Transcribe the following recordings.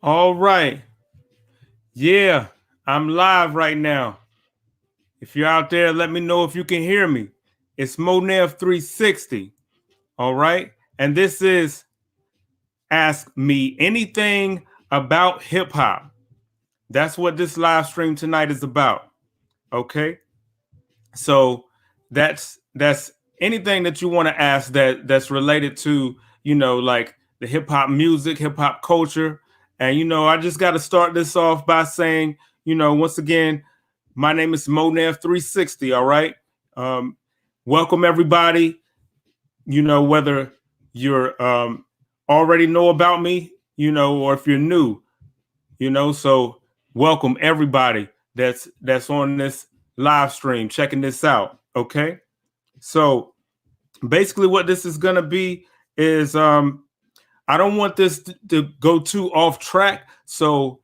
All right. Yeah, I'm live right now. If you're out there, let me know if you can hear me. It's Monev360. All right. And this is Ask Me Anything About Hip Hop. That's what this live stream tonight is about. Okay. So that's anything that you want to ask that's related to, like the hip hop music, hip hop culture. And I just got to start this off by saying, once again, my name is Monev360. All right. Um, Welcome everybody. Whether you're already know about me, or if you're new, so welcome everybody that's on this live stream checking this out. Okay. So basically what this is going to be is I don't want this to go too off track, so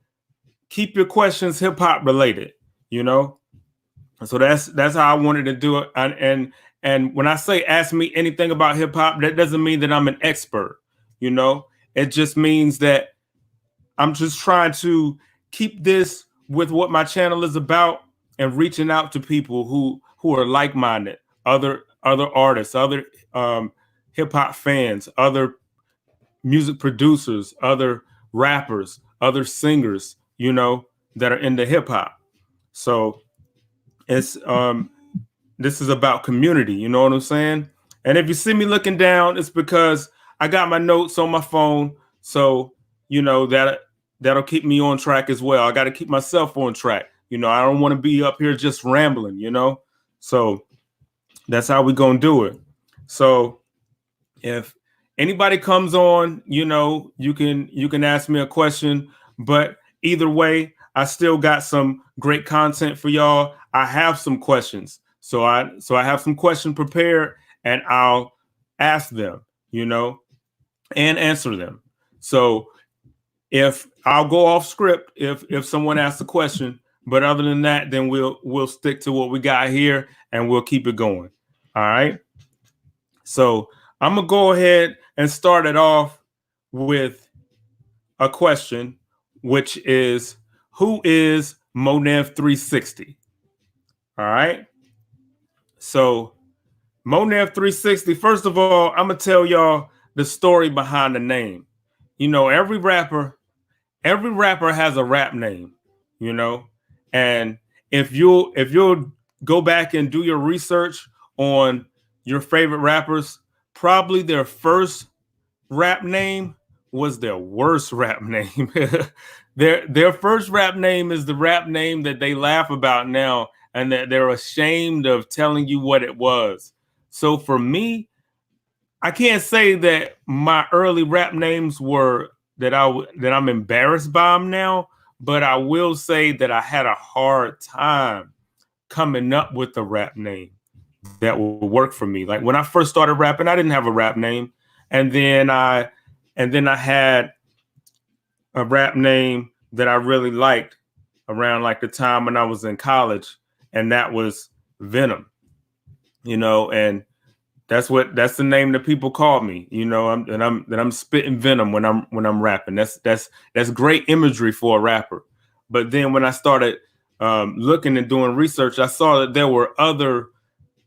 keep your questions hip hop related, so that's how I wanted to do it. And when I say ask me anything about hip hop, that doesn't mean that I'm an expert. It just means that I'm just trying to keep this with what my channel is about and reaching out to people who are like-minded, other artists, other hip hop fans, other music producers, other rappers, other singers, that are into hip hop. So it's this is about community, you know what I'm saying? And if you see me looking down, it's because I got my notes on my phone. So, that'll keep me on track as well. I got to keep myself on track. I don't want to be up here just rambling, So that's how we gonna do it. So if anybody comes on, you can ask me a question, but either way, I still got some great content for y'all. I have some questions. So I have some questions prepared and I'll ask them, and answer them. So if I'll go off script if someone asks a question, but other than that, then we'll stick to what we got here and we'll keep it going. All right. So I'm gonna go ahead and start it off with a question, which is, who is Monev360? All right. So Monev360, first of all, I'm gonna tell y'all the story behind the name. Every rapper has a rap name, and if you'll go back and do your research on your favorite rappers, probably their first rap name was their worst rap name. Their first rap name is the rap name that they laugh about now and that they're ashamed of telling you what it was. So for me, I can't say that my early rap names were that I'm embarrassed by them now, but I will say that I had a hard time coming up with a rap name that will work for me. Like when I first started rapping, I didn't have a rap name, and then I had a rap name that I really liked around like the time when I was in college, and that was Venom. And that's the name that people call me. I'm spitting venom when I'm rapping. That's great imagery for a rapper. But then when I started looking and doing research, I saw that there were other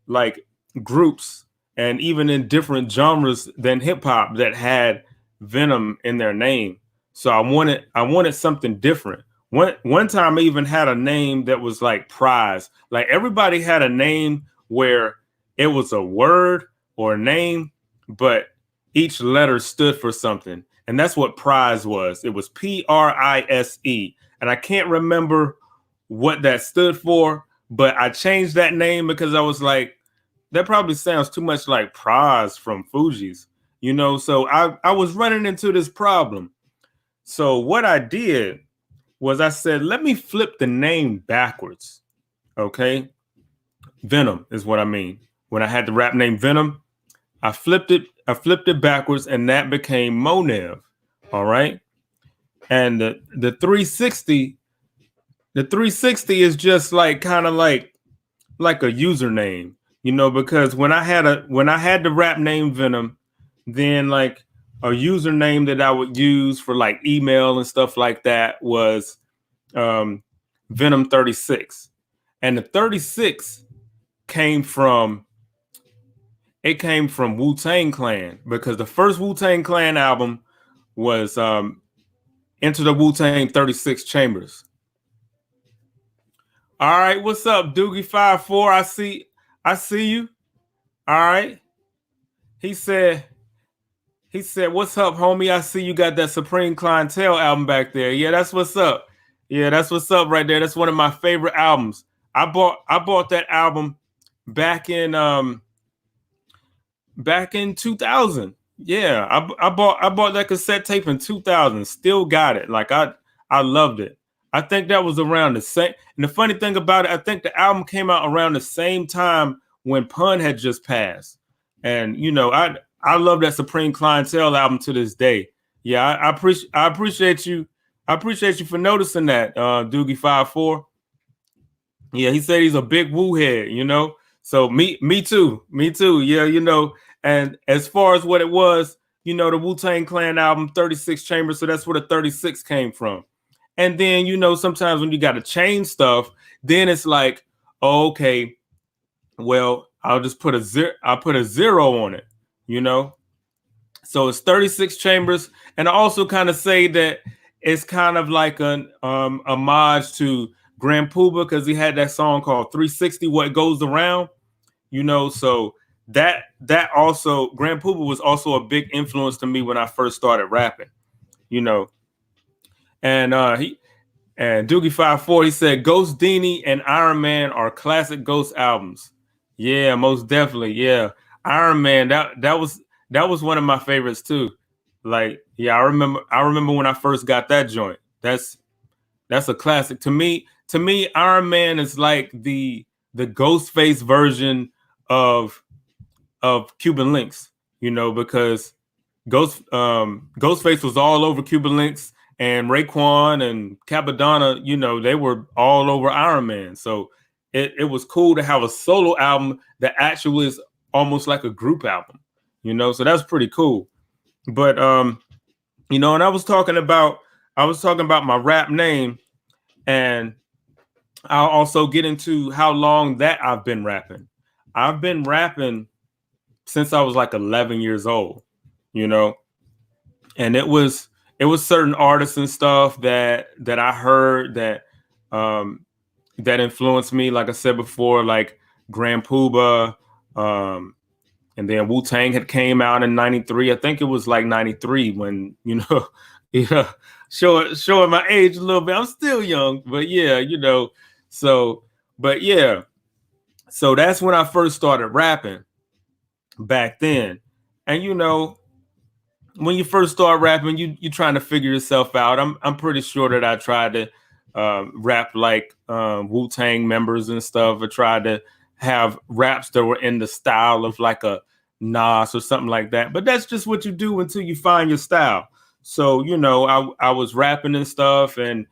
like groups and even in different genres than hip hop that had venom in their name. So I wanted something different. One time I even had a name that was like prize. Like everybody had a name where it was a word or a name, but each letter stood for something. And that's what prize was. It was Prise. And I can't remember what that stood for, but I changed that name because I was like, that probably sounds too much like prize from Fuji's, so I was running into this problem. So what I did was I said, let me flip the name backwards. Okay. Venom is what I mean. When I had the rap name Venom, I flipped it backwards and that became Monev. All right. And the 360 is just like kind of like a username, because when I had the rap name Venom, then like username that I would use for like email and stuff like that was Venom 36. And the 36 came from Wu-Tang Clan, because the first Wu-Tang Clan album was Enter the Wu-Tang 36 Chambers. All right, what's up, Doogie54? I see you. All right. He said, what's up, homie? I see you got that Supreme Clientele album back there. Yeah, that's what's up. Yeah, that's what's up right there. That's one of my favorite albums. I bought that album back in 2000. Yeah, I bought that cassette tape in 2000. Still got it. Like I loved it. I think that was around the same. And the funny thing about it, I think the album came out around the same time when Pun had just passed. And you know, I love that Supreme Clientele album to this day. Yeah, I appreciate you. I appreciate you for noticing that, Doogie54. Yeah, he said he's a big Wu head, you know. So me too. Yeah, you know. And as far as what it was, you know, the Wu-Tang Clan album, 36 Chambers. So that's where the 36 came from. And then, you know, sometimes when you got to change stuff, then it's like, oh, okay, well, I'll just put a zero on it, you know. So it's 36 Chambers. And I also kind of say that it's kind of like an homage to Grand Puba, because he had that song called 360 What Goes Around, you know. So that also, Grand Puba was also a big influence to me when I first started rapping, you know. And Doogie54, he said Ghost Dini and Iron Man are classic Ghost albums. Yeah, most definitely. Yeah, Iron Man, that was one of my favorites too. Like, yeah, I remember when I first got that joint. That's a classic to me. To me, Iron Man is like the Ghostface version of Cuban Links, you know, because Ghostface was all over Cuban Links, and Raekwon and Capadonna, you know, they were all over Iron Man. So it was cool to have a solo album that actually is almost like a group album, you know. So that's pretty cool. But you know, and I was talking about my rap name, and I'll also get into how long that I've been rapping. I've been rapping since I was like 11 years old, you know, and it was certain artists and stuff that I heard that that influenced me. Like I said before, like Grand Puba, and then Wu-Tang had came out in 93. I think it was like 93 when, you know, showing my age a little bit. I'm still young, but yeah, you know. So, but yeah, so that's when I first started rapping back then. And you know, when you first start rapping, you're trying to figure yourself out. I'm pretty sure that I tried to rap like Wu-Tang members and stuff. I tried to have raps that were in the style of like a Nas or something like that. But that's just what you do until you find your style. So, you know, I was rapping and stuff and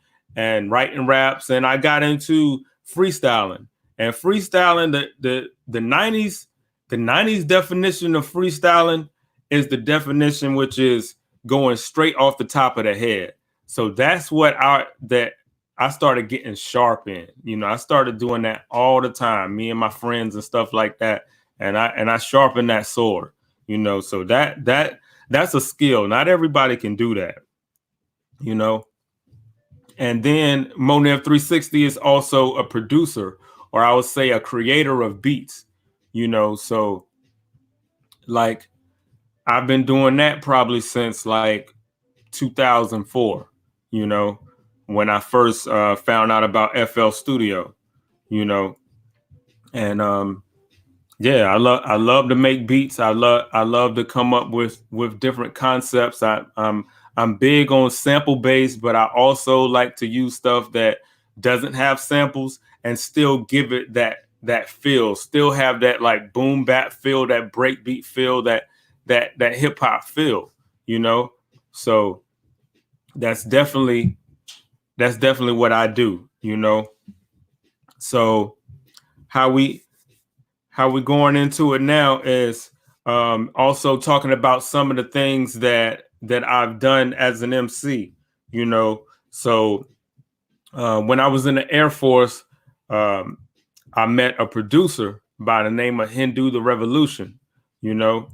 writing raps, and I got into freestyling. And freestyling, the 90s definition of freestyling is the definition which is going straight off the top of the head. So that's what I started getting sharp in. You know, I started doing that all the time, me and my friends and stuff like that. And I sharpened that sword, you know. So that's a skill. Not everybody can do that, you know. And then Monev360 is also a producer, or I would say a creator of beats, you know. So like I've been doing that probably since like 2004, you know, when I first found out about FL Studio, you know. And yeah, I love to make beats. I love to come up with different concepts. I'm big on sample based, but I also like to use stuff that doesn't have samples and still give it that feel, still have that like boom bap feel, that break beat feel, that hip hop feel, you know. So that's definitely what I do, you know. So how we going into it now is Also talking about some of the things that I've done as an MC, you know. So when I was in the Air Force, um, I met a producer by the name of Hindu the Revolution, you know.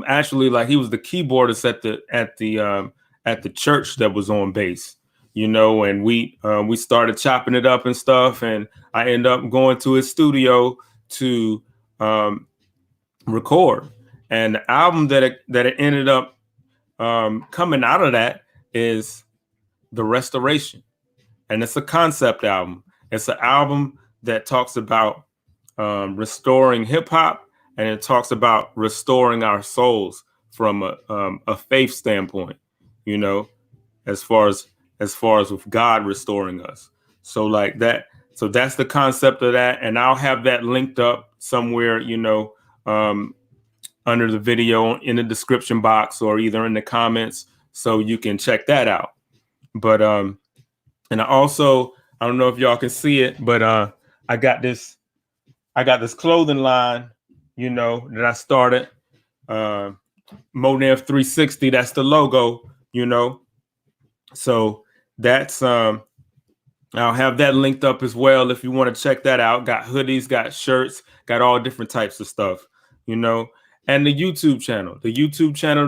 Actually, like, he was the keyboardist at the church that was on base, you know, and we started chopping it up and stuff, and I ended up going to his studio to um, record. And the album that it ended up coming out of that is The Restoration, and it's a concept album. It's an album that talks about restoring hip hop, and it talks about restoring our souls from a faith standpoint. You know, as far as with God restoring us. So like that. So that's the concept of that, and I'll have that linked up somewhere. You know, um, under the video in the description box or either in the comments, so you can check that out. But and I don't know if y'all can see it, but I got this clothing line, you know, that I started. Uh, Monev360, that's the logo, you know. So that's I'll have that linked up as well if you want to check that out. Got hoodies, got shirts, got all different types of stuff, you know. And the YouTube channel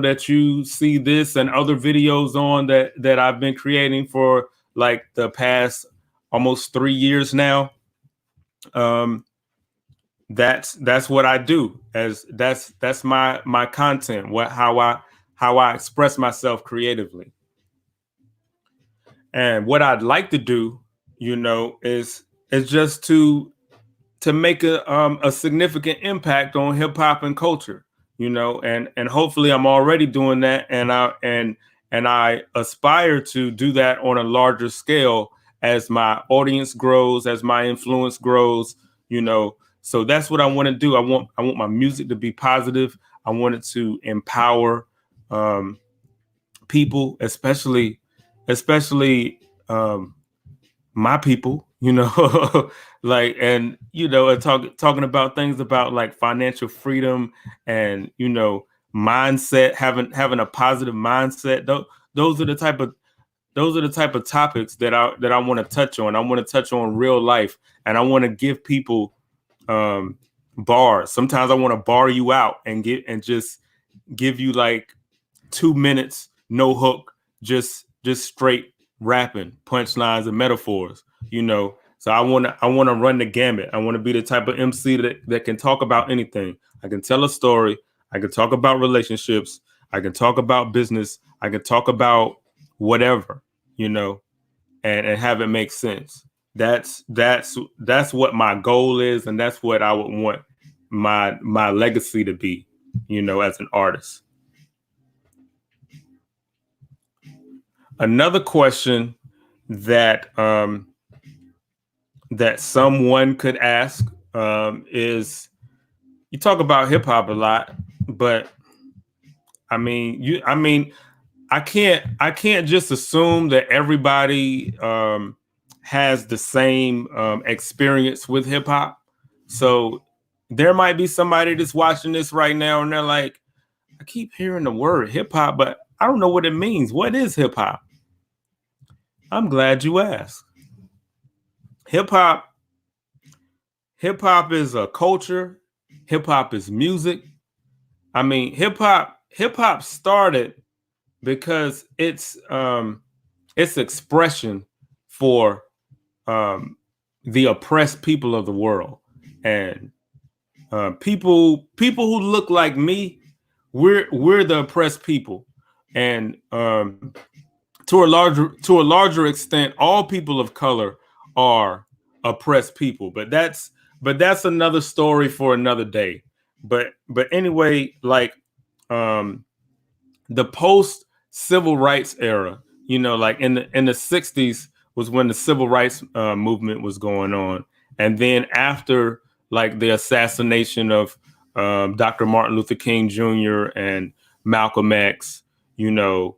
that you see this and other videos on that I've been creating for like the past almost 3 years now. That's what I do, as that's my content, how I express myself creatively. And what I'd like to do, you know, is just to make a significant impact on hip hop and culture, you know, and hopefully I'm already doing that, and I aspire to do that on a larger scale as my audience grows, as my influence grows, you know. So that's what I want to do. I want my music to be positive. I want it to empower people, especially my people, you know. Like, and you know, talking about things about like financial freedom and, you know, mindset, having a positive mindset. Those are the type of topics that I want to touch on. I want to touch on real life, and I want to give people bars. Sometimes I want to bar you out and just give you like 2 minutes, no hook, just straight rapping, punchlines and metaphors, you know. So I want to run the gamut. I want to be the type of MC that can talk about anything. I can tell a story. I can talk about relationships. I can talk about business. I can talk about whatever, you know, and have it make sense. That's what my goal is, and that's what I would want my legacy to be, you know, as an artist. Another question that that someone could ask is, you talk about hip hop a lot, but I mean, I can't just assume that everybody has the same experience with hip hop. So there might be somebody that's watching this right now and they're like, I keep hearing the word hip hop, but I don't know what it means. What is hip hop? I'm glad you asked. Hip hop is a culture. Hip hop is music. I mean, hip hop started because it's expression for the oppressed people of the world, and people who look like me, we're the oppressed people, and to a larger extent, all people of color are oppressed people. But that's another story for another day. But anyway, like the post civil rights era, you know, like in the 60s was when the civil rights movement was going on, and then after like the assassination of Dr. Martin Luther King Jr. and Malcolm X, you know,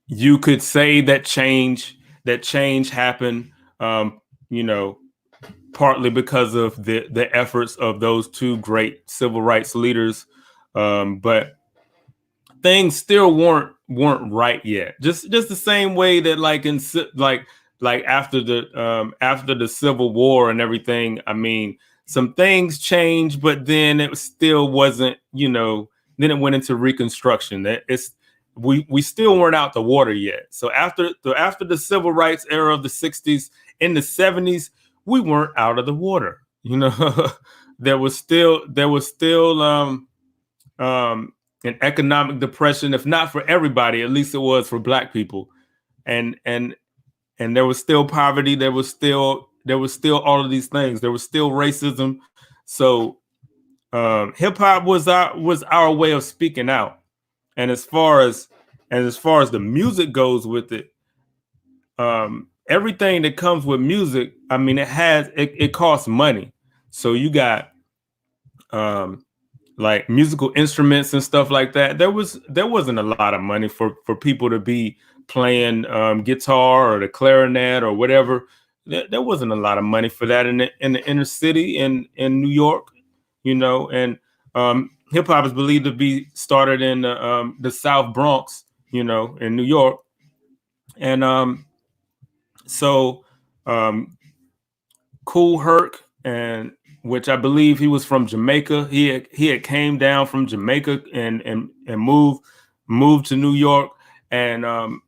you could say that change happened, you know, partly because of the efforts of those two great civil rights leaders. But things still weren't right yet. Just the same way that like after the Civil War and everything. I mean, some things changed, but then it still wasn't. Then it went into Reconstruction. We still weren't out the water yet. So after the Civil Rights era of the '60s, in the '70s, we weren't out of the water. There was still an economic depression, if not for everybody, at least it was for Black people, and there was still poverty. There was still all of these things. There was still racism. So hip hop was our way of speaking out. And as far as the music goes with it, everything that comes with music, I mean, it costs money. So you got like musical instruments and stuff like that. There wasn't a lot of money for people to be playing guitar or the clarinet or whatever. There wasn't a lot of money for that in the inner city in New York, and hip hop is believed to be started in the South Bronx, in New York. And so Kool Herc, and which I believe he was from Jamaica. He had came down from Jamaica and moved to New York, and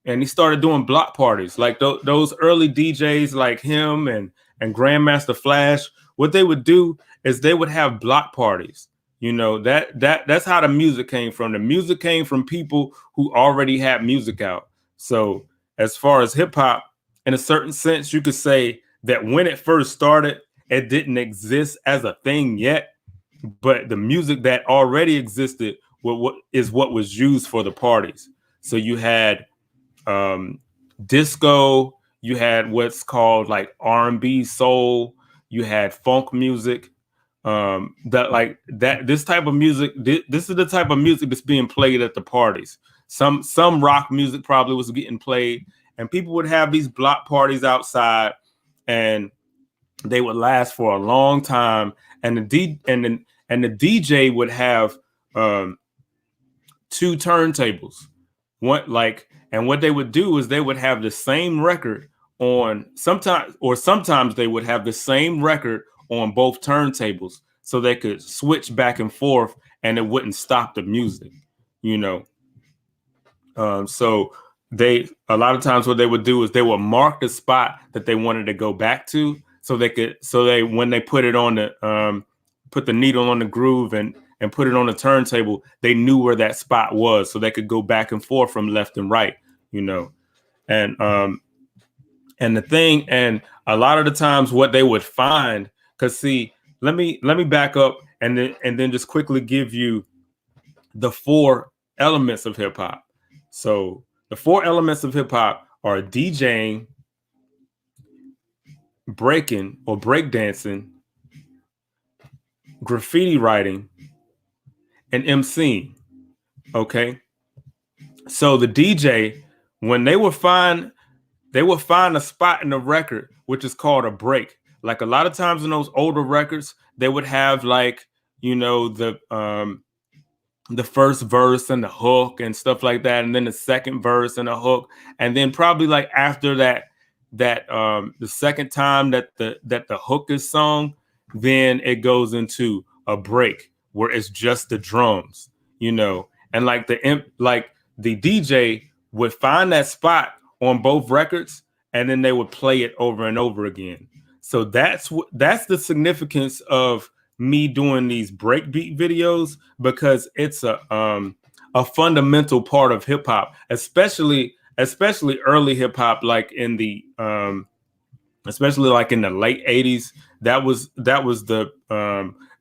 he started doing block parties like those early DJs like him and Grandmaster Flash. What they would do is they would have block parties. That's how the music came from. The music came from people who already had music out. So as far as hip hop, in a certain sense, you could say that when it first started, it didn't exist as a thing yet, but the music that already existed is what was used for the parties. So you had disco, you had what's called like R&B, soul, you had funk music. This type of music, this is the type of music that's being played at the parties. Some rock music probably was getting played, and people would have these block parties outside, and they would last for a long time. And the DJ would have two turntables. What they would do is they would have the same record on sometimes they would have the same record on both turntables, so they could switch back and forth and it wouldn't stop the music, so a lot of times what they would do is they would mark the spot that they wanted to go back to, so when they put it on put the needle on the groove and put it on the turntable, they knew where that spot was, so they could go back and forth from left and right, and the thing, and a lot of the times what they would find, because see, let me back up and then just quickly give you the 4 elements of hip hop. So the 4 elements of hip hop are DJing, breaking or breakdancing, graffiti writing, and MCing. Okay. So the DJ, when they would find a spot in the record, which is called a break. Like a lot of times in those older records, they would have like, the first verse and the hook and stuff like that, and then the second verse and the hook, and then probably like after that the second time that the hook is sung, then it goes into a break where it's just the drums, and like the DJ would find that spot on both records, and then they would play it over and over again. So that's the significance of me doing these breakbeat videos, because it's a fundamental part of hip hop, especially early hip hop, like in the especially like in the late 80s. That was the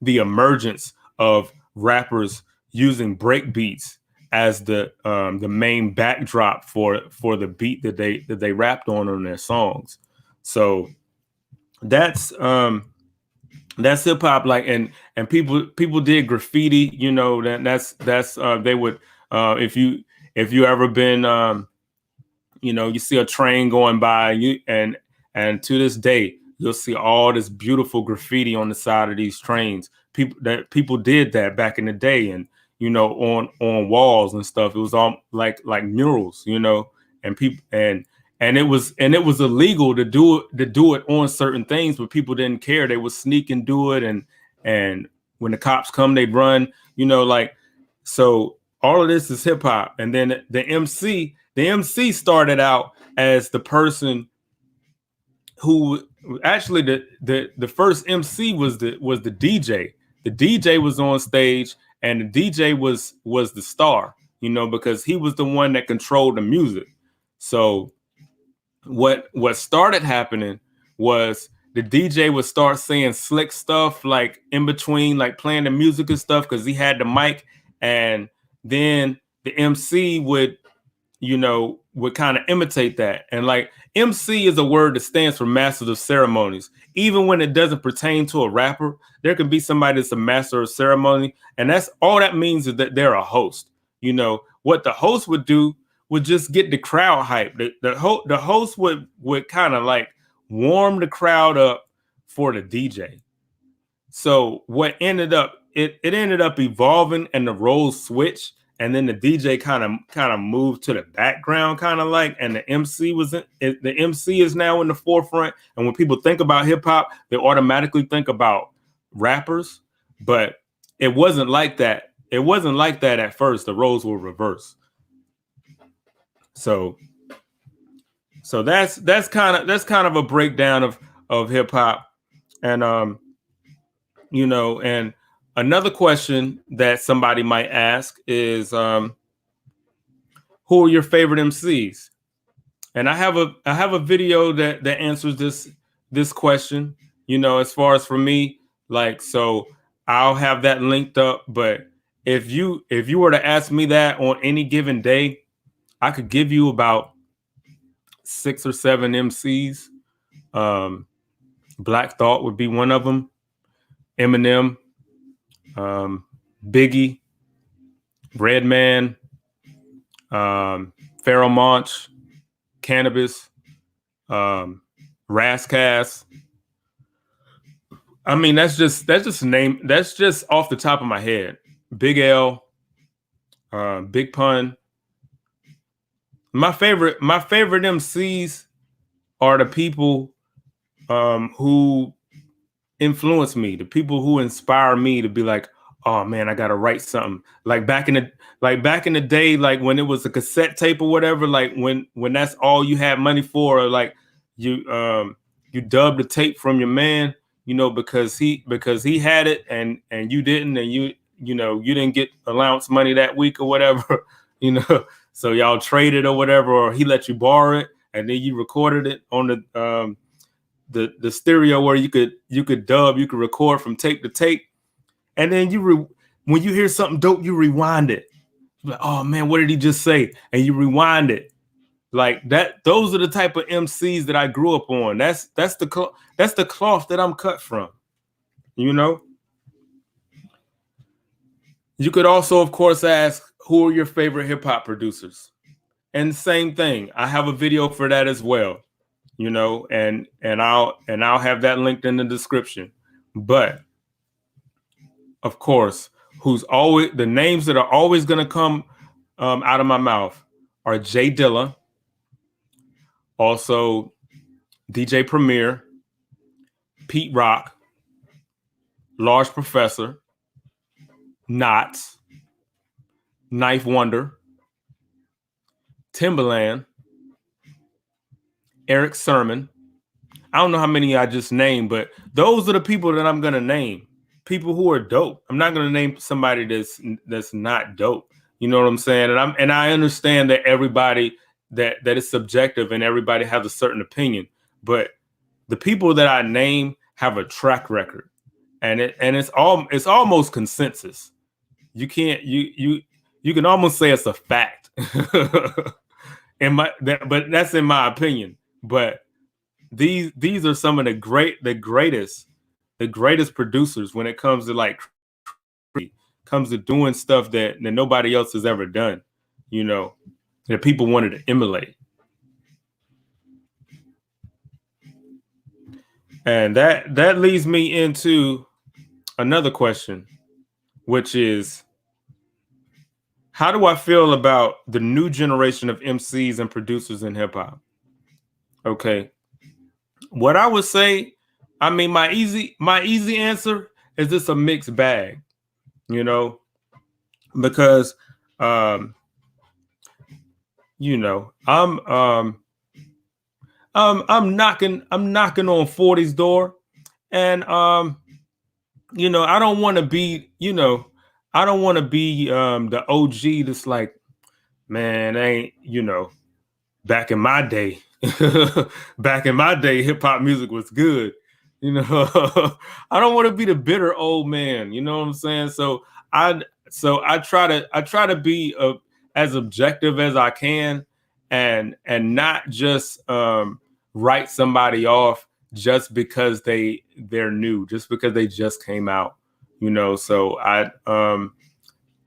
emergence of rappers using breakbeats as the main backdrop for the beat that they rapped on their songs. So that's hip hop. Like, and people did graffiti, that's they would if you ever been you see a train going by, and to this day you'll see all this beautiful graffiti on the side of these trains. People did that back in the day, and on walls and stuff. It was all like murals, and people and it was illegal to do it on certain things, but people didn't care. They would sneak and do it, and when the cops come, they'd run. So all of this is hip hop. And then the MC started out as the person who actually the first MC was the DJ. The DJ was on stage, and the DJ was the star, because he was the one that controlled the music. So what started happening was the DJ would start saying slick stuff like in between, like playing the music and stuff, because he had the mic, and then the MC would kind of imitate that. And like MC is a word that stands for master of ceremonies. Even when it doesn't pertain to a rapper, there can be somebody that's a master of ceremony, and that's all that means, is that they're a host. What the host would do would just get the crowd hype. The host would kind of like warm the crowd up for the DJ. So what ended up, it ended up evolving, and the roles switched, and then the DJ kind of moved to the background, kind of like, and the MC is now in the forefront. And when people think about hip hop, they automatically think about rappers, but it wasn't like that. It wasn't like that at first. The roles were reversed. So that's kind of a breakdown of hip hop. And and another question that somebody might ask is, who are your favorite MCs? And I have a video that answers this question, as far as for me, like, so I'll have that linked up. But if you were to ask me that on any given day, I could give you about 6 or 7 MCs. Black Thought would be one of them. Eminem, Biggie, Redman, Pharoah Monch, Cannabis, Razzcast. I mean, that's just a name. That's just off the top of my head. Big L, Big Pun. My favorite MCs are the people who influence me, the people who inspire me to be like, oh man, I gotta write something. Like back in the day, like when it was a cassette tape or whatever, like when that's all you had money for, or like you dubbed the tape from your man, because he had it and you didn't, and you didn't get allowance money that week or whatever, so y'all traded or whatever, or he let you borrow it, and then you recorded it on the stereo where you could record from tape to tape, and then when you hear something dope, you rewind it. You're like, oh man, what did he just say? And you rewind it. Like that. Those are the type of MCs that I grew up on. That's the cloth that I'm cut from. You could also, of course, ask, who are your favorite hip hop producers? And same thing. I have a video for that as well. And I'll have that linked in the description. But of course, the names that are always going to come out of my mouth are Jay Dilla, also DJ Premier, Pete Rock, Large Professor, Knots, Knife Wonder, Timbaland, Eric Sermon. I don't know how many I just named, but those are the people that I'm going to name. People who are dope. I'm not going to name somebody that's not dope. You know what I'm saying? And I understand that everybody that is subjective and everybody has a certain opinion, but the people that I name have a track record, and it's almost consensus. You can almost say it's a fact. But that's in my opinion. But these are some of the greatest producers when it comes to doing stuff that nobody else has ever done, that people wanted to emulate. And that leads me into another question, which is, how do I feel about the new generation of MCs and producers in hip hop? Okay. What I would say, I mean, my easy answer is it's a mixed bag, you know, because um, you know, I'm knocking on 40's door, and you know, I don't want to be, you know, I don't want to be the OG that's like, man, ain't, you know, back in my day, back in my day, hip hop music was good. You know, I don't want to be the bitter old man. You know what I'm saying? I I try to be as objective as I can, and not just write somebody off just because they're new, just because they just came out. You know, so I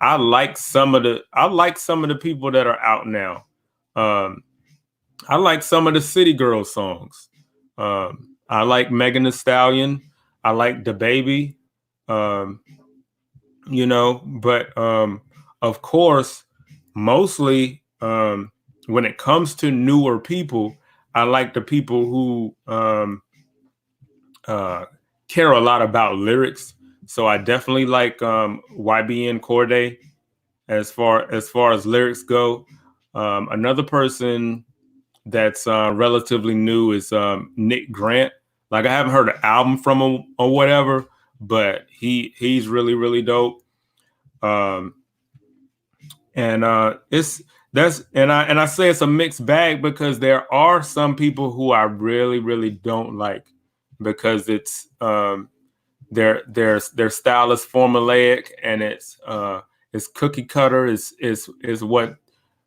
like some of the people that are out now. Um, I like some of the City Girls songs. I like Megan Thee Stallion. I like the Baby. Um, you know, but of course, mostly when it comes to newer people, I like the people who uh, care a lot about lyrics. So I definitely like YBN Corday as far as lyrics go. Another person that's relatively new is Nick Grant. Like I haven't heard an album from him or whatever, but he's really dope. Um, and it's that's and I say it's a mixed bag because there are some people who I really don't like because their style is formulaic and it's cookie cutter is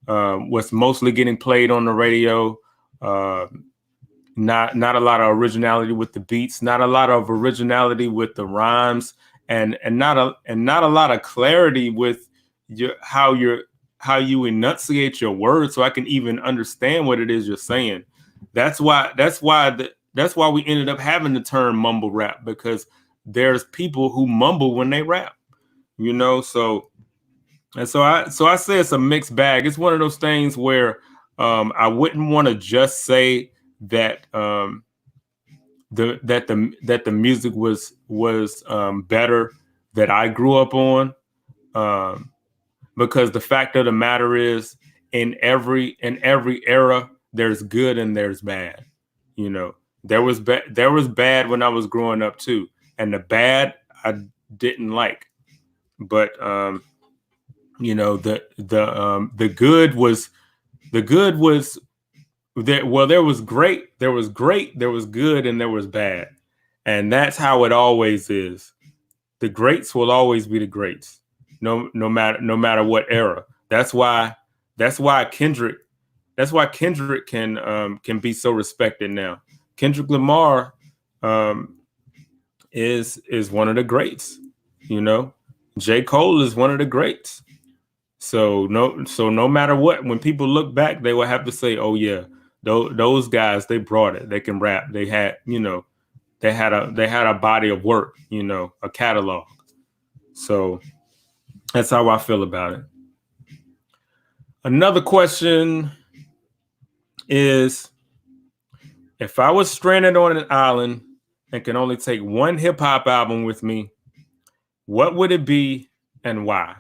what's mostly getting played on the radio. Uh, not a lot of originality with the beats, not a lot of originality with the rhymes, and not a lot of clarity with how you enunciate your words so I can even understand what it is you're saying. That's why we ended up having the term mumble rap, because there's people who mumble when they rap, you know. So I say it's a mixed bag. It's one of those things where I wouldn't want to just say that the music was better that I grew up on, um, because the fact of the matter is, in every era there's good and there's bad. You know, there was bad when I was growing up too, and the bad I didn't like, but you know, the good was there. Well, there was good, and there was bad, and that's how it always is. The greats will always be the greats, no matter what era. That's why Kendrick can be so respected now. Kendrick Lamar um, is one of the greats. You know, J. Cole is one of the greats. So no matter what, when people look back, they will have to say, "Oh yeah, those guys, they brought it. They can rap. They had, they had a body of work, a catalog." So that's how I feel about it. Another question is, if I was stranded on an island and can only take one hip hop album with me, what would it be and why?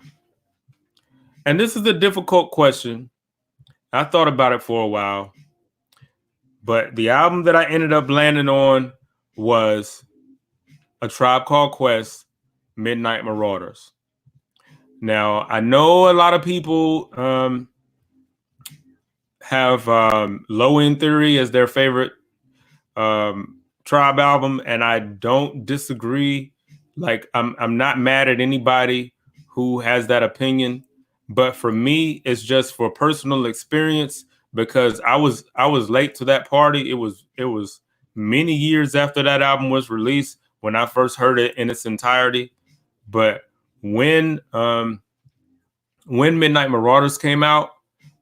And this is a difficult question. I thought about it for a while, but the album that I ended up landing on was A Tribe Called Quest, Midnight Marauders. Now, I know a lot of people have Low End Theory as their favorite Tribe album, and I don't disagree. Like, I'm not mad at anybody who has that opinion, but for me, it's just for personal experience, because I was late to that party. It was many years after that album was released when I first heard it in its entirety. But when um, when Midnight Marauders came out,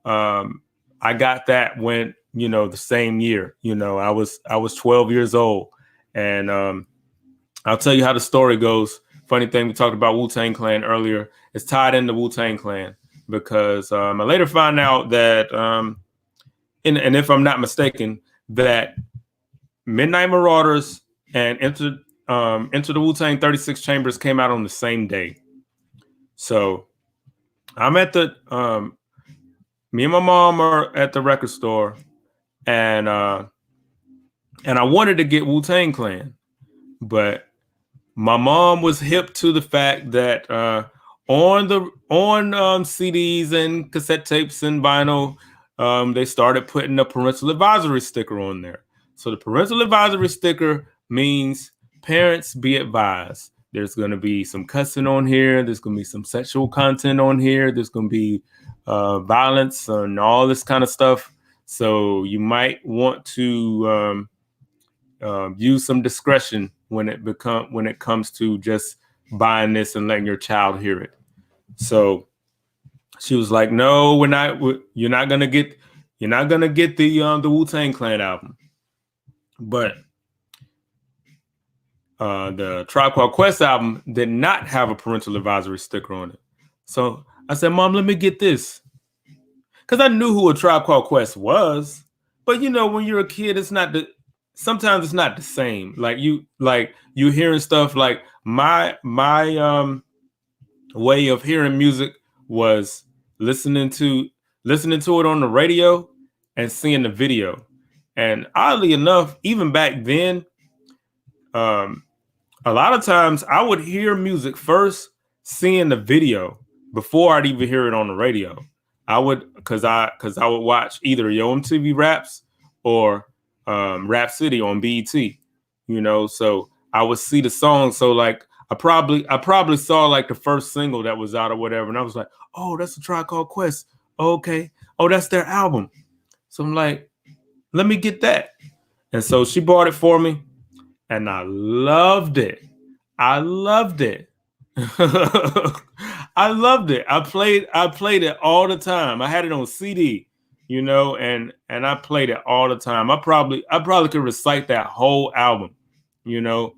I got that when, the same year. I was 12 years old, And I'll tell you how the story goes. Funny thing, we talked about Wu-Tang Clan earlier. It's tied into Wu-Tang Clan because I later found out that, and if I'm not mistaken, that Midnight Marauders and Enter the Wu-Tang 36 Chambers came out on the same day. So I'm at the me and my mom are at the record store, and I wanted to get Wu-Tang Clan, but my mom was hip to the fact that on CDs and cassette tapes and vinyl, they started putting a parental advisory sticker on there. So the parental advisory sticker means parents be advised. There's going to be some cussing on here. There's going to be some sexual content on here. There's going to be violence and all this kind of stuff. So you might want to use some discretion when it comes to just buying this and letting your child hear it. So she was like, "No, we're not. You're not gonna get the Wu-Tang Clan album." But the Tribe Called Quest album did not have a parental advisory sticker on it. So I said, "Mom, let me get this," because I knew who a Tribe Called Quest was. But you know, when you're a kid, sometimes it's not the same. Like you hearing stuff like my way of hearing music was listening to it on the radio and seeing the video. And oddly enough, even back then, a lot of times I would hear music first, seeing the video before I'd even hear it on the radio. I would, because I would watch either Yo MTV Raps or Rap City on BET, you know. So I would see the song. So like I probably saw like the first single that was out or whatever, and I was like, "Oh, that's a Tribe Called Quest. Okay. Oh, that's their album." So I'm like, "Let me get that." And so she bought it for me, and I loved it. I loved it. I loved it. I played it all the time. I had it on CD, you know, and I played it all the time. I probably could recite that whole album, you know.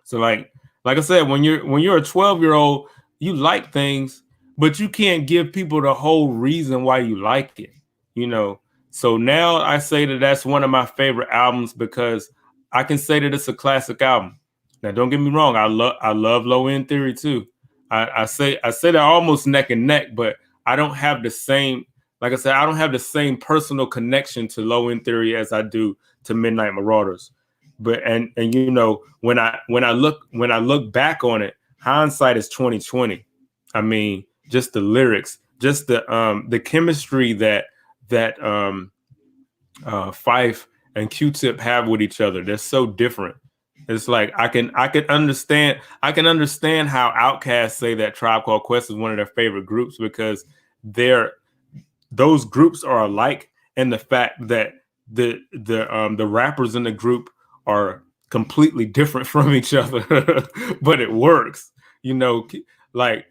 So like I said, when you're a 12-year-old, you like things, but you can't give people the whole reason why you like it, you know. So now I say that that's one of my favorite albums because I can say that it's a classic album. Now, don't get me wrong, I love Low End Theory too. I say that almost neck and neck, but I don't have the same, like I said, I don't have the same personal connection to Low End Theory as I do to Midnight Marauders. But and you know, when I look back on it, hindsight is 2020. I mean, just the lyrics, just the chemistry that Fife and Q-Tip have with each other. They're so different. It's like I can understand how Outkast say that Tribe Called Quest is one of their favorite groups because those groups are alike in the fact that the rappers in the group are completely different from each other, but it works. You know, like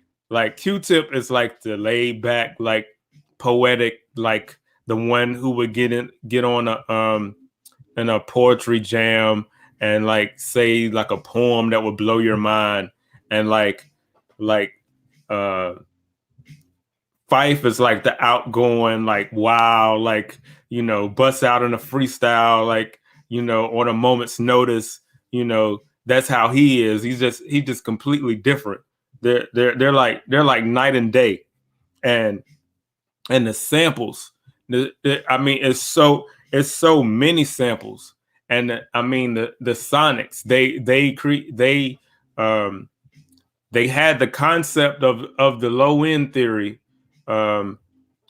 Q-Tip is like the laid back, like poetic, like the one who would get on a poetry jam and like say like a poem that would blow your mind, and like Fife is like the outgoing, like wow, like, you know, busts out in a freestyle, like, you know, on a moment's notice, you know. That's how he is. He's just completely different. They're like night and day, and the samples. I mean, it's so many samples, and I mean the Sonics. They had the concept of the Low End Theory on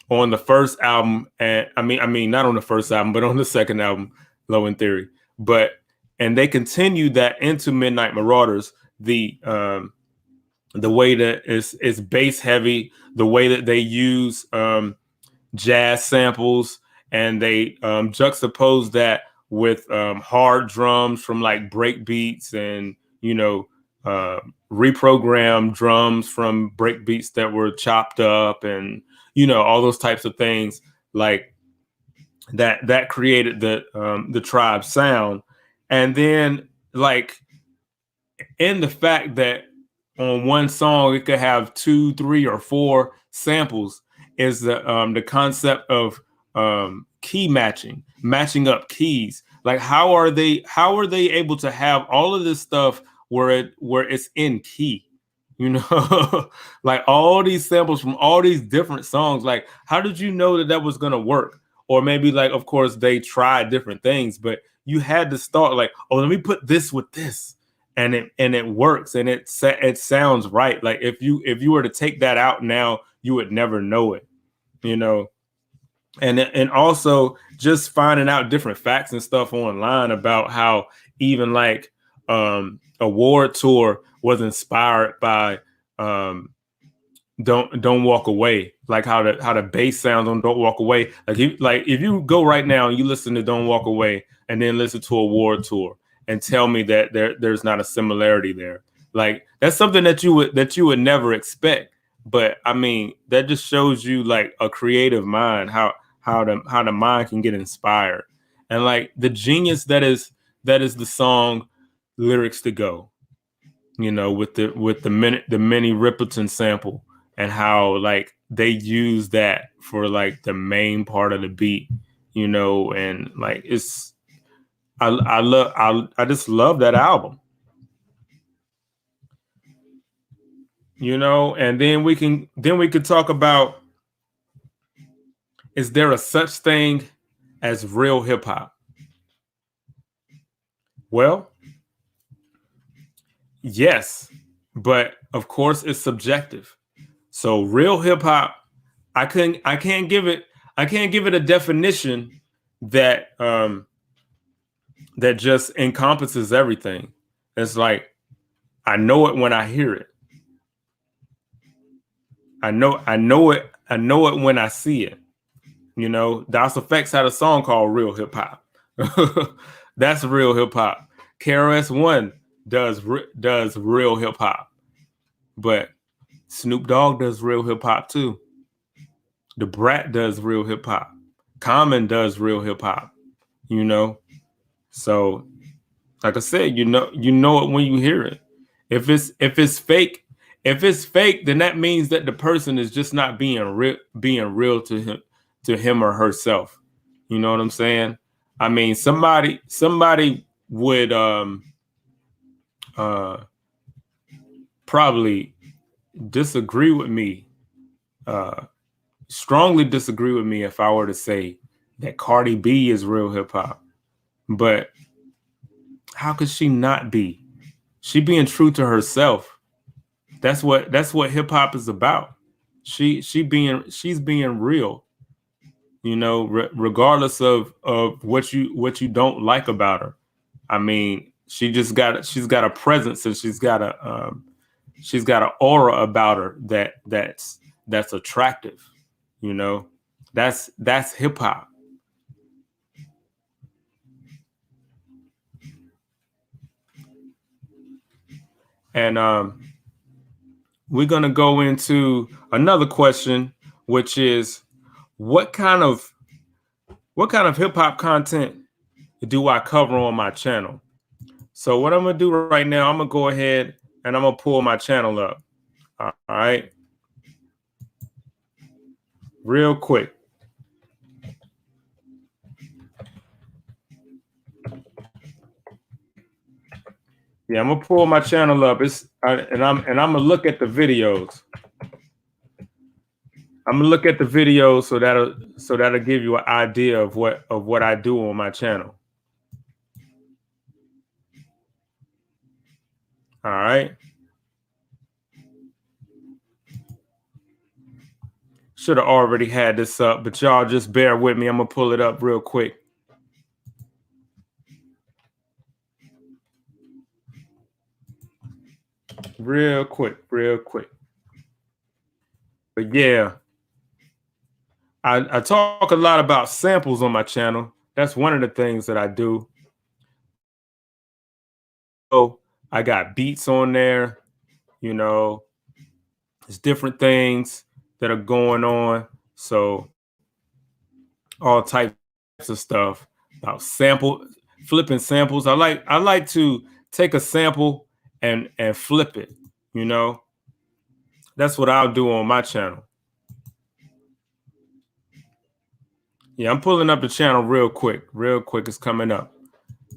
the first album, and I mean not on the first album, but on the second album, Low End Theory. And they continued that into Midnight Marauders. The way that it's bass heavy, the way that they use jazz samples, and they juxtapose that with hard drums from like break beats, and, you know, reprogrammed drums from break beats that were chopped up, and, you know, all those types of things like that created the Tribe sound. And then like in the fact that on one song it could have 2, 3, or 4 samples is the concept of key matching up keys. Like how are they able to have all of this stuff where it's in key? You know, like all these samples from all these different songs. Like, how did you know that that was gonna work? Or maybe, like, of course, they tried different things, but you had to start like, oh, let me put this with this, and it works, and it sounds right. Like if you were to take that out now, you would never know it, you know. And also just finding out different facts and stuff online about how even like a War Tour was inspired by Don't Walk Away, like how the bass sounds on Don't Walk Away. Like if you go right now and you listen to Don't Walk Away and then listen to a War Tour and tell me that there's not a similarity there, like that's something that you would never expect. But I mean, that just shows you like a creative mind, how the mind can get inspired, and like the genius that is the song Lyrics to Go, you know, with the Minnie Riperton sample, and how like they use that for like the main part of the beat, you know, and like it's I just love that album, you know. And then we could talk about, is there a such thing as real hip hop? Well, yes, but of course it's subjective. So real hip hop, I can't give it a definition that that just encompasses everything. It's like I know it when I hear it. I know it when I see it. You know, Das Effects had a song called Real Hip Hop. That's real hip hop. KRS-One does real hip hop, but Snoop Dogg does real hip hop too. The Brat does real hip hop. Common does real hip hop. You know, so like I said, you know it when you hear it. If it's fake, then that means that the person is just not being real to him or herself. You know what I'm saying? I mean, somebody would probably disagree with me, strongly disagree with me if I were to say that Cardi B is real hip hop. But how could she not be? She being true to herself. That's what hip hop is about. She's being real. You know, regardless of what you don't like about her. I mean, she's got a presence, and she's got an aura about her that's attractive. You know, that's hip hop. And we're gonna go into another question, which is what kind of hip hop content do I cover on my channel? So what I'm gonna do right now, I'm gonna go ahead and I'm gonna pull my channel up. All right, real quick. Yeah, I'm gonna pull my channel up. And I'm gonna look at the videos. I'm gonna look at the videos so that'll give you an idea of what I do on my channel. All right. Should have already had this up, but y'all just bear with me. I'm gonna pull it up real quick. Real quick. But yeah, I talk a lot about samples on my channel. That's one of the things that I do. So I got beats on there, you know, there's different things that are going on. So all types of stuff about flipping samples. I like to take a sample and flip it. You know, that's what I'll do on my channel. Yeah, I'm pulling up the channel real quick. Real quick, it's coming up.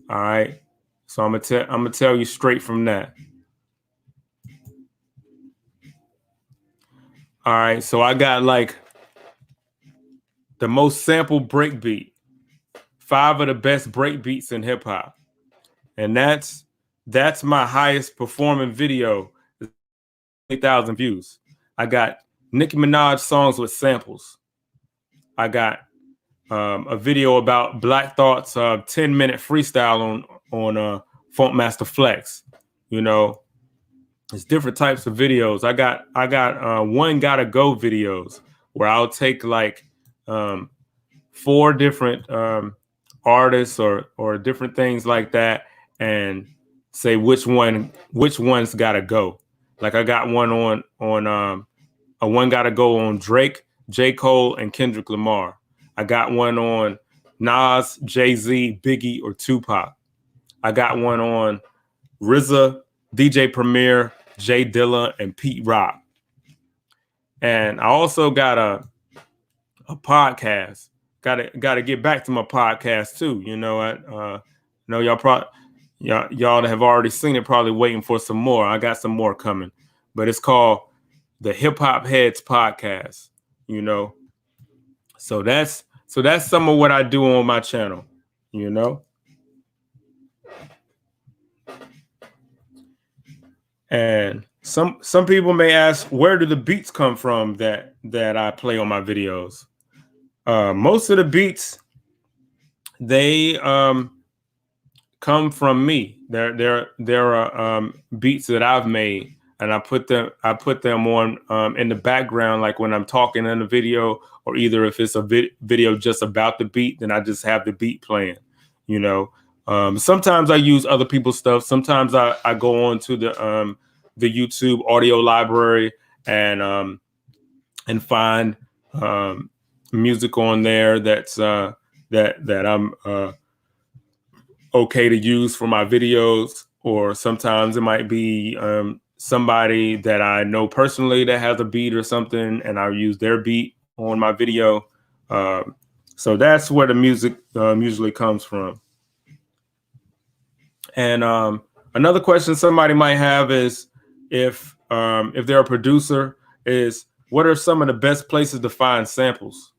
All right. So I'm gonna tell you straight from that. All right. So I got like the most sampled breakbeat, 5 of the best breakbeats in hip hop, and that's my highest performing video. 8,000 views. I got Nicki Minaj songs with samples. I got a video about Black Thought's 10-minute freestyle on Funkmaster Flex. You know, it's different types of videos. I got one gotta go videos where I'll take like 4 different artists or different things like that and say which one's gotta go. Like I got one on a one gotta go on Drake, J. Cole, and Kendrick Lamar. I got one on Nas, Jay-Z, Biggie, or Tupac. I got one on RZA, DJ Premier, Jay Dilla, and Pete Rock. And I also got a podcast. Got to get back to my podcast too. You know, know y'all that have already seen it probably waiting for some more. I got some more coming, but it's called the Hip Hop Heads Podcast. You know, so that's some of what I do on my channel. You know, and some people may ask, where do the beats come from that I play on my videos? Most of the beats, they come from me. There are beats that I've made, and I put them on in the background, like when I'm talking in the video, or either if it's a video just about the beat, then I just have the beat playing. You know, sometimes I use other people's stuff. Sometimes I go on to the YouTube audio library and find music on there that's that I'm okay to use for my videos, or sometimes it might be somebody that I know personally that has a beat or something, and I'll use their beat on my video. So that's where the music usually comes from. And another question somebody might have is, if they're a producer, is what are some of the best places to find samples?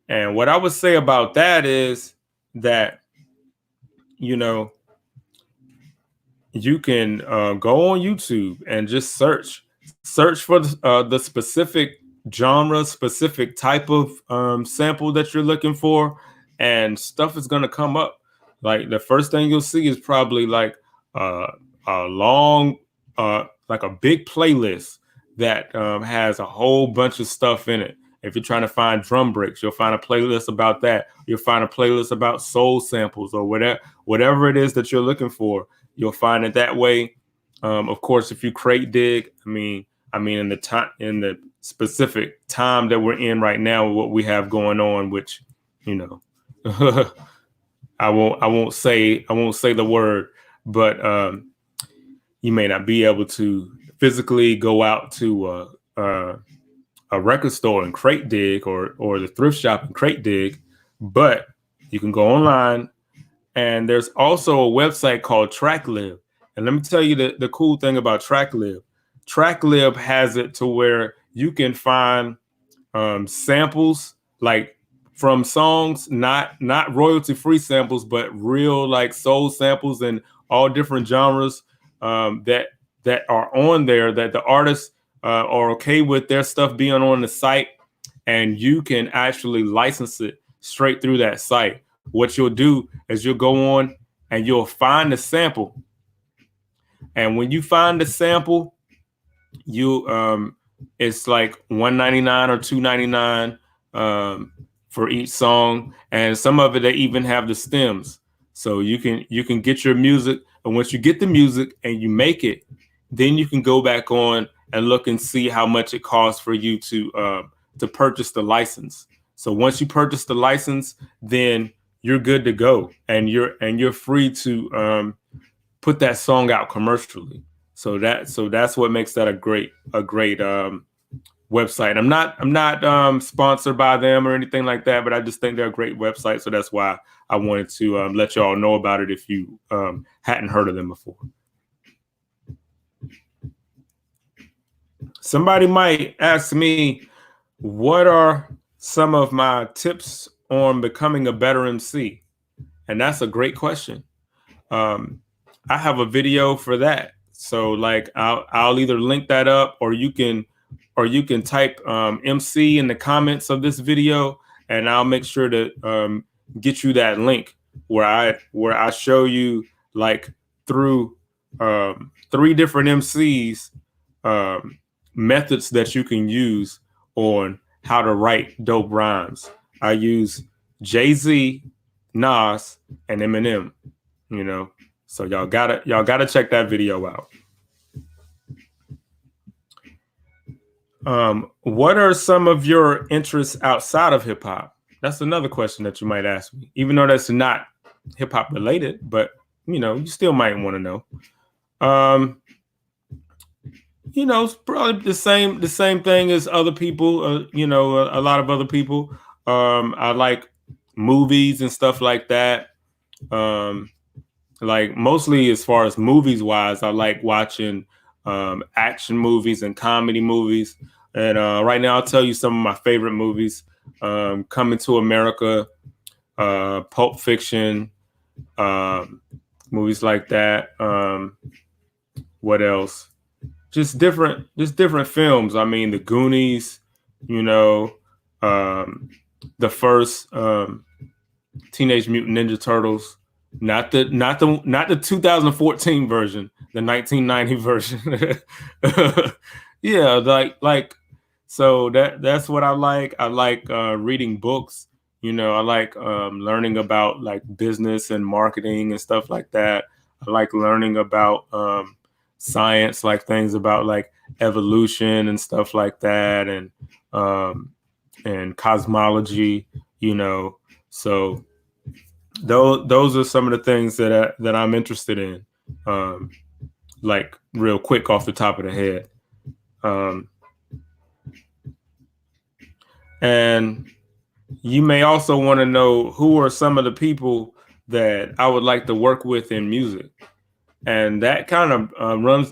And what I would say about that is that, you know, you can go on YouTube and just search for the specific genre, specific type of sample that you're looking for, and stuff is going to come up. Like the first thing you'll see is probably like a long, like a big playlist that has a whole bunch of stuff in it. If you're trying to find drum breaks, you'll find a playlist about that. You'll find a playlist about soul samples or whatever it is that you're looking for. You'll find it that way. Of course, if you crate dig, I mean, in the specific time that we're in right now, what we have going on, which, you know, I won't say the word, but you may not be able to physically go out to a record store and crate dig or the thrift shop and crate dig, but you can go online, and there's also a website called TrackLib. And let me tell you the cool thing about TrackLib. TrackLib has it to where you can find samples like from songs, not royalty-free samples, but real like soul samples and all different genres that are on there, that the artists are okay with their stuff being on the site, and you can actually license it straight through that site. What you'll do is you'll go on and you'll find the sample, and when you find the sample, you it's like $1.99 or $2.99 for each song, and some of it they even have the stems, so you can get your music. And once you get the music and you make it, then you can go back on and look and see how much it costs for you to purchase the license. So once you purchase the license, then you're good to go, and you're free to put that song out commercially. So that's what makes that a great website. I'm not sponsored by them or anything like that, but I just think they're a great website. So that's why I wanted to let y'all know about it if you hadn't heard of them before. Somebody might ask me, what are some of my tips on becoming a better MC? And that's a great question. I have a video for that. So like I'll either link that up, or you can type MC in the comments of this video, and I'll make sure to get you that link where I show you like through 3 different MCs methods that you can use on how to write dope rhymes. I use Jay-Z, Nas, and Eminem, you know. So y'all gotta check that video out. What are some of your interests outside of hip hop? That's another question that you might ask me, even though that's not hip hop related, but you know, you still might want to know. You know, it's probably the same thing as other people. You know, a lot of other people. I like movies and stuff like that. Like mostly as far as movies wise, I like watching action movies and comedy movies. And right now, I'll tell you some of my favorite movies: Coming to America, Pulp Fiction, movies like that. What else? Just different films. I mean, The Goonies, you know, the first Teenage Mutant Ninja Turtles, not the 2014 version, the 1990 version. Yeah, like so that's what I like. I like reading books. You know, I like learning about like business and marketing and stuff like that. I like learning about science, like things about like evolution and stuff like that, and cosmology, you know. So those are some of the things that I'm interested in, like real quick off the top of the head. And you may also want to know who are some of the people that I would like to work with in music. And that kind of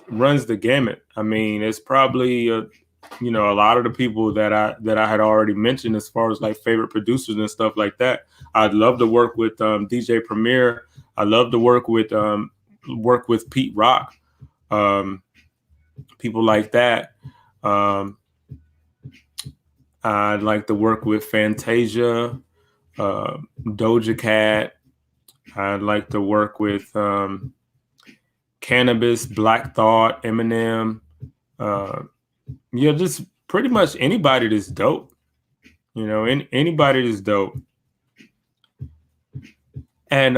runs the gamut. I mean, it's probably you know, a lot of the people that I had already mentioned as far as like favorite producers and stuff like that. I'd love to work with DJ Premier. I love to work with Pete Rock, people like that. I'd like to work with Fantasia, Doja Cat. I'd like to work with Cannabis, Black Thought, Eminem. Yeah, just pretty much anybody that's dope. You know, anybody that's dope. And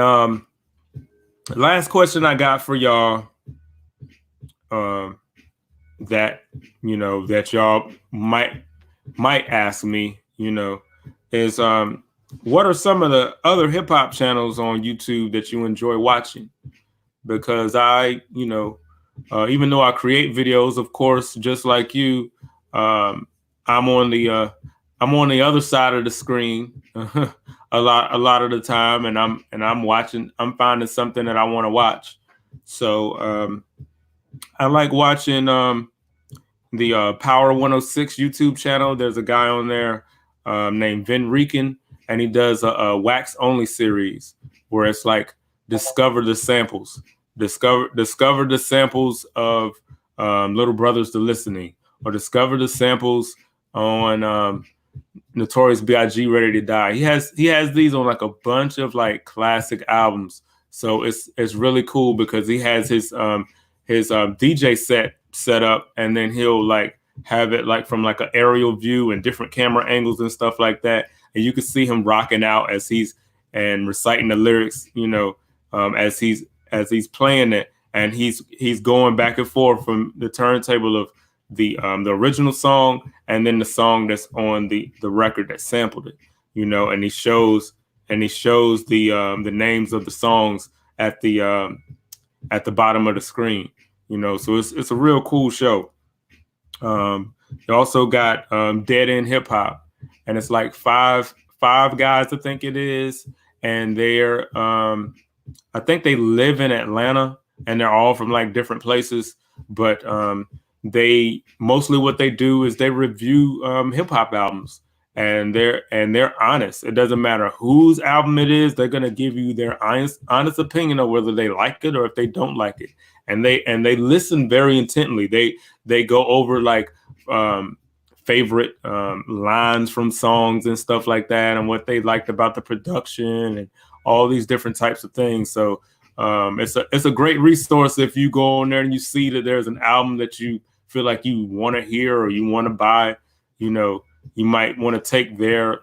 last question I got for y'all, that you know that y'all might ask me, you know, is what are some of the other hip hop channels on YouTube that you enjoy watching? Because I, you know, even though I create videos, of course, just like you, I'm on the other side of the screen a lot of the time, and I'm finding something that I want to watch. So I like watching the Power 106 YouTube channel. There's a guy on there named Vin Rican, and he does a wax only series where it's like discover the samples of Little Brothers to Listening, or discover the samples on Notorious B.I.G. Ready to Die. He has these on like a bunch of like classic albums. So it's really cool because he has his DJ set up, and then he'll like have it like from like an aerial view and different camera angles and stuff like that. And you can see him rocking out as he's and reciting the lyrics, you know, as he's playing it, and he's going back and forth from the turntable of the original song and then the song that's on the record that sampled it, you know, and he shows the names of the songs at the at the bottom of the screen. You know, so it's a real cool show. You also got Dead End Hip Hop, and it's like five guys, I think it is, and they're I think they live in Atlanta, and they're all from like different places, but they mostly what they do is they review hip hop albums, and they're honest. It doesn't matter whose album it is; they're gonna give you their honest opinion of whether they like it or if they don't like it, and they listen very intently. They go over like favorite lines from songs and stuff like that, and what they liked about the production and all these different types of things. So it's a great resource if you go on there and you see that there's an album that you feel like you want to hear or you want to buy. You know, you might want to take their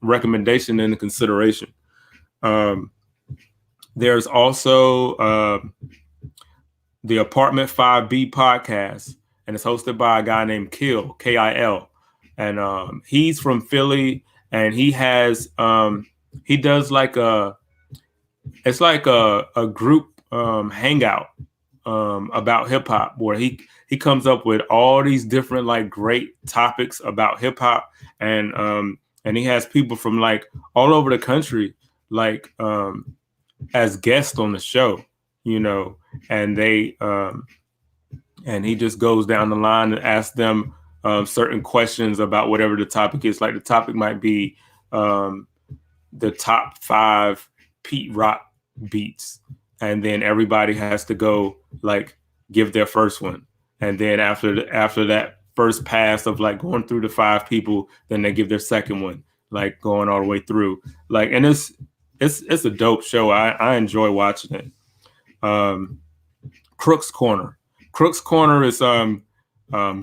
recommendation into consideration. There's also the Apartment 5B podcast, and it's hosted by a guy named Kill, Kil, and he's from Philly, and he has he does like it's like a group hangout about hip hop, where he comes up with all these different like great topics about hip hop, and he has people from like all over the country like as guests on the show, you know, and they and he just goes down the line and asks them certain questions about whatever the topic is. Like the topic might be the top 5 Pete Rock beats, and then everybody has to go like give their first one, and then after that first pass of like going through the 5 people, then they give their second one, like going all the way through. Like, and it's a dope show. I enjoy watching it. Crook's Corner. Crook's Corner is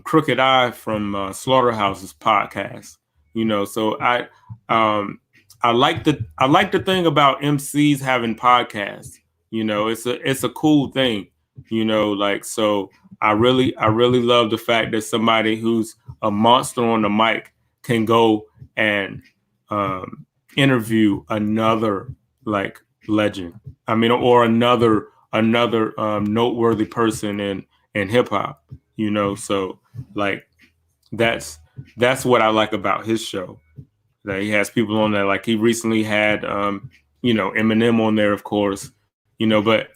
Crooked Eye from Slaughterhouse's podcast. You know, so I like the thing about MCs having podcasts. You know, it's a cool thing. You know, like, so I really love the fact that somebody who's a monster on the mic can go and interview another like legend. I mean, or another noteworthy person in hip hop. You know, so like that's what I like about his show. That he has people on there. Like he recently had you know, Eminem on there, of course. You know, but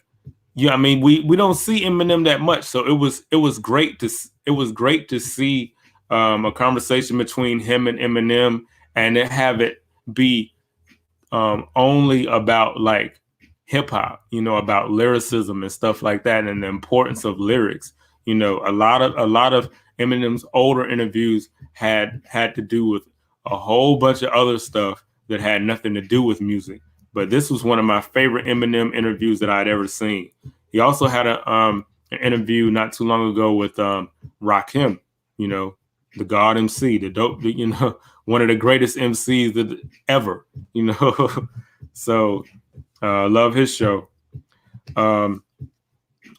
yeah, I mean, we don't see Eminem that much, so it was great to see a conversation between him and Eminem, and to have it be only about like hip hop, you know, about lyricism and stuff like that, and the importance of lyrics. You know, a lot of Eminem's older interviews had to do with a whole bunch of other stuff that had nothing to do with music. But this was one of my favorite Eminem interviews that I'd ever seen. He also had an interview not too long ago with Rakim, you know, the God MC, the dope, you know, one of the greatest MCs ever, you know. So love his show.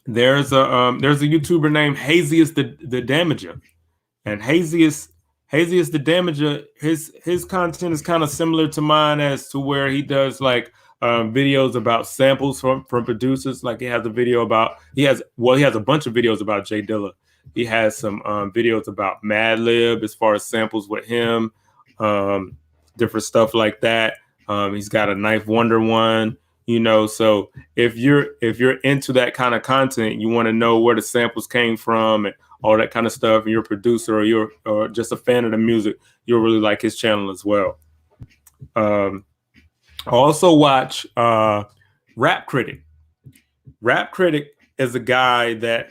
There's a YouTuber named Haziest the Damager, and Haziest the Damager, his content is kind of similar to mine, as to where he does like videos about samples from producers. Like he has a bunch of videos about Jay Dilla. He has some videos about Madlib as far as samples with him, different stuff like that. He's got a Knife Wonder one, you know. So if you're into that kind of content, you want to know where the samples came from and all that kind of stuff, and you're a producer or just a fan of the music, you'll really like his channel as well. I also watch Rap Critic. Rap Critic is a guy that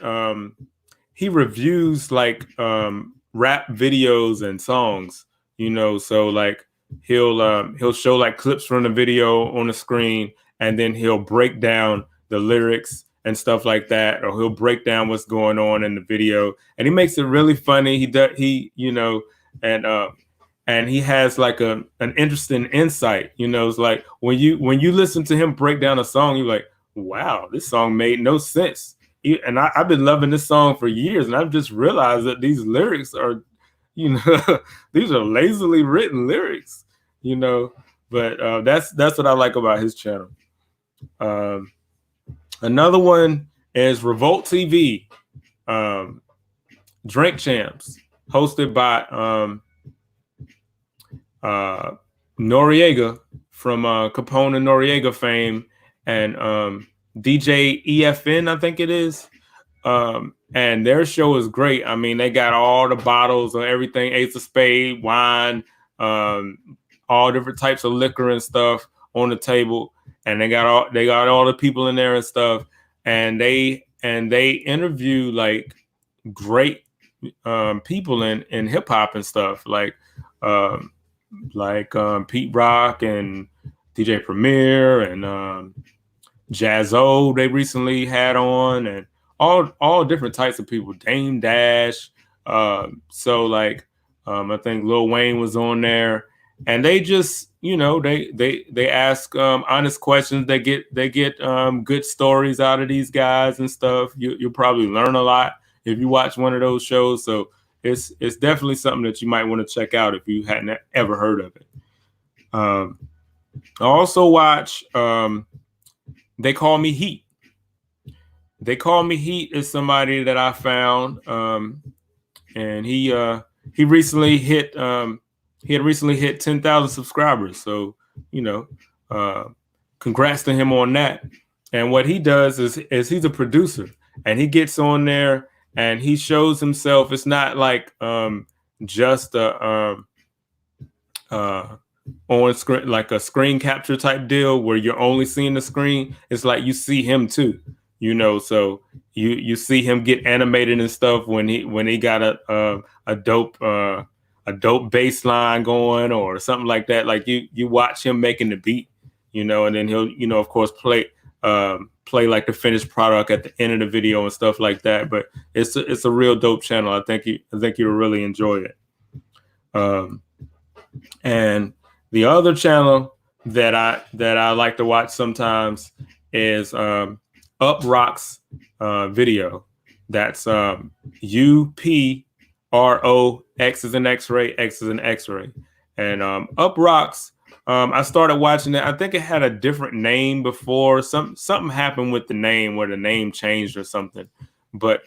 he reviews like rap videos and songs, you know. So like he'll show like clips from the video on the screen, and then he'll break down the lyrics and stuff like that, or he'll break down what's going on in the video, and he makes it really funny. You know, and he has like an interesting insight. You know, it's like when you listen to him break down a song, you're like, wow, this song made no sense. And I've been loving this song for years, and I've just realized that these lyrics are, you know, these are lazily written lyrics, you know. But that's what I like about his channel. Another one is Revolt TV, Drink Champs, hosted by Noriega from Capone and Noriega fame, and DJ EFN, I think it is. And their show is great. I mean, they got all the bottles of everything, Ace of Spade, wine, all different types of liquor and stuff on the table, and they got all the people in there and stuff, and they interview like great people in hip hop and stuff, like Pete Rock and DJ Premier and Jazzo they recently had on, and all different types of people, Dame Dash. So like I think Lil Wayne was on there, and they just, you know, they ask honest questions. They get good stories out of these guys and stuff. You'll probably learn a lot if you watch one of those shows. So it's definitely something that you might want to check out if you hadn't ever heard of it. I also watch They Call Me Heat. They Call Me Heat is somebody that I found, and he recently hit he had recently hit 10,000 subscribers. So, you know, congrats to him on that. And what he does is he's a producer, and he gets on there and he shows himself. It's not like just a on screen, like a screen capture type deal where you're only seeing the screen. It's like you see him too, you know. So you see him get animated and stuff when he got a dope bass line going or something like that. Like you watch him making the beat, you know, and then he'll, you know, of course play like the finished product at the end of the video and stuff like that. But it's a real dope channel. I think you'll really enjoy it. And the other channel that I like to watch sometimes is UpRock's video. That's UPRO, X is an X-ray, X is an X-ray. And UpRock's, I started watching it. I think it had a different name before. Something happened with the name where the name changed or something. But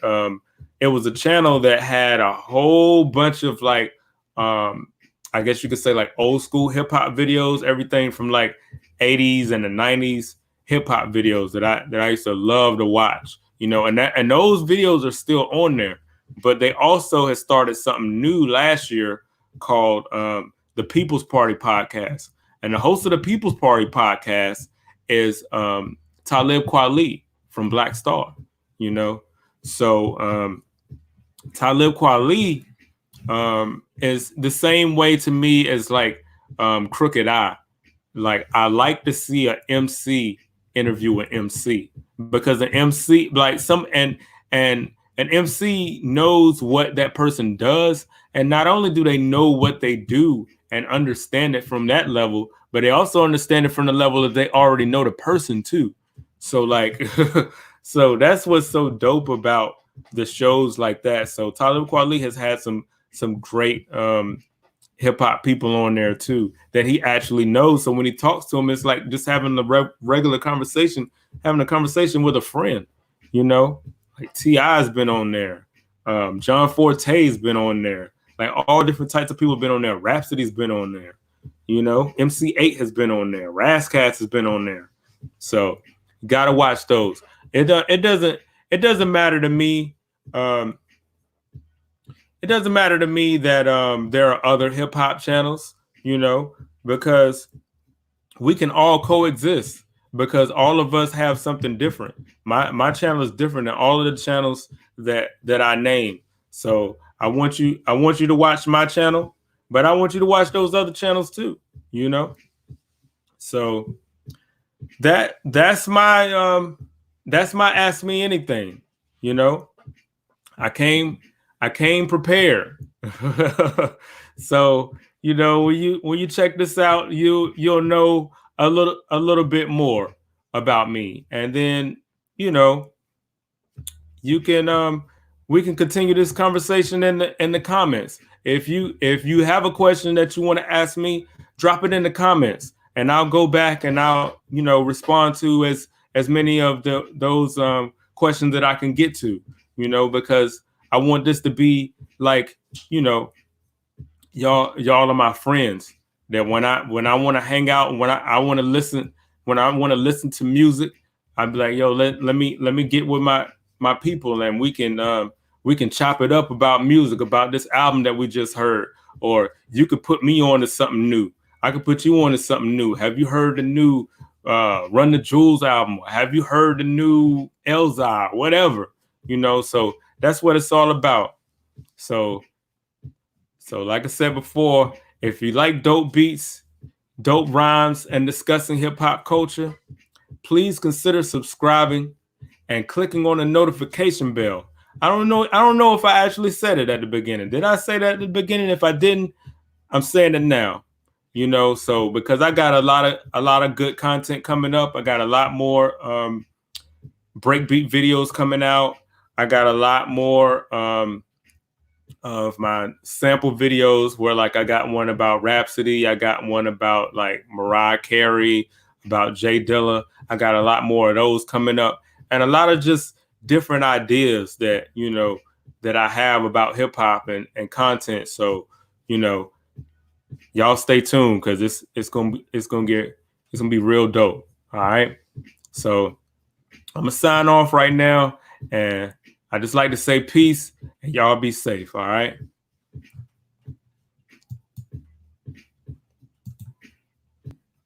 it was a channel that had a whole bunch of like I guess you could say like old school hip hop videos, everything from like 80s and the 90s hip hop videos that I used to love to watch, you know, and those videos are still on there. But they also had started something new last year called the People's Party Podcast. And the host of the People's Party Podcast is Talib Kweli from Black Star, you know. So Talib Kweli is the same way to me as like Crooked Eye. Like I like to see an MC interview an MC, because an MC like an MC knows what that person does, and not only do they know what they do and understand it from that level, but they also understand it from the level that they already know the person too. So like so that's what's so dope about the shows like that. So Talib Kweli has had some great hip hop people on there too that he actually knows. So when he talks to them, it's like just having a regular conversation, having a conversation with a friend, you know. Like T.I.'s been on there, John Forte's been on there, like all different types of people have been on there. Rhapsody's been on there, you know. MC8 has been on there. Razzcats has been on there. So you gotta watch those. It doesn't matter to me. It doesn't matter to me that there are other hip hop channels, you know, because we can all coexist, because all of us have something different. My channel is different than all of the channels that I name. So I want you to watch my channel, but I want you to watch those other channels too, you know. So that's my Ask Me Anything, you know. I came prepared. So, you know, when you check this out, you'll know a little bit more about me. And then, you know, you can we can continue this conversation in the comments. If you have a question that you want to ask me, drop it in the comments, and I'll go back and I'll, you know, respond to as many of those questions that I can get to, you know, because I want this to be like, you know, y'all are my friends. That when I want to hang out, when I want to listen, when I want to listen to music, I'd be like, yo, let me get with my people, and we can chop it up about music, about this album that we just heard, or you could put me on to something new. I could put you on to something new. Have you heard the new Run the Jewels album? Have you heard the new Elzar? Whatever, you know. So that's what it's all about. So like I said before, if you like dope beats, dope rhymes, and discussing hip hop culture, please consider subscribing and clicking on the notification bell. I don't know if I actually said it at the beginning. Did I say that at the beginning? If I didn't, I'm saying it now. You know, so because I got a lot of good content coming up. I got a lot more breakbeat videos coming out. I got a lot more of my sample videos where, like, I got one about Rhapsody. I got one about like Mariah Carey, about Jay Dilla. I got a lot more of those coming up, and a lot of just different ideas that, you know, that I have about hip hop and content. So, you know, y'all stay tuned, because it's gonna be real dope. All right. So I'm gonna sign off right now, and I just like to say peace, and y'all be safe. All right.